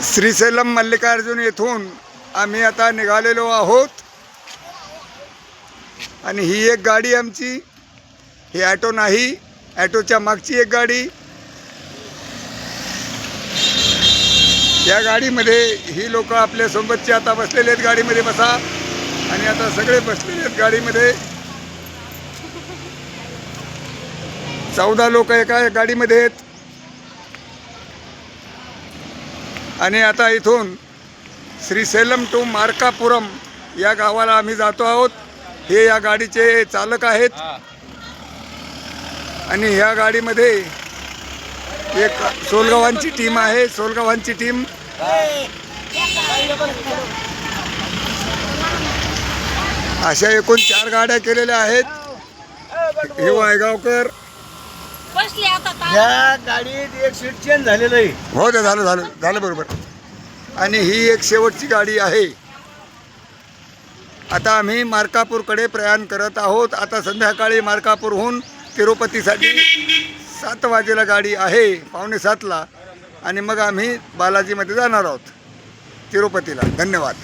श्रीशैलम मल्लिकार्जुन येथून आम्ही आता निघालेलो आहोत आणि ही एक गाडी आमची, ही ॲटो नाही, ॲटोच्या मागची एक गाडी। या गाडीमध्ये ही लोक आपल्या सोबतचे आता बसलेले आहेत। गाडीमध्ये बसा आणि आता सगळे बसलेले आहेत गाडीमध्ये। 14 लोक एका गाडीमध्ये आहेत आणि आता इथून श्रीशैलम टू मार्कापुरम या गावाला आम्ही जातो आहोत। हे या गाडीचे चालक आहेत आणि ह्या गाडीमध्ये एक सोलगावांची टीम आहे। सोलगावांची टीम अशा एकूण 4 गाड्या केलेल्या आहेत। हे वायगावकर या गाडीत एक सीट चेंज झालेलं आहे। हो, ते झालं बरोबर। आणि ही एक शेवटची गाडी आहे। आता आम्ही मार्कापूरकडे प्रयाण करत आहोत। आता संध्याकाळी मार्कापूरहून तिरुपतीसाठी 7 वाजेला गाडी आहे, 6:45ला, आणि मग आम्ही बालाजीमध्ये जाणार आहोत तिरुपतीला। धन्यवाद।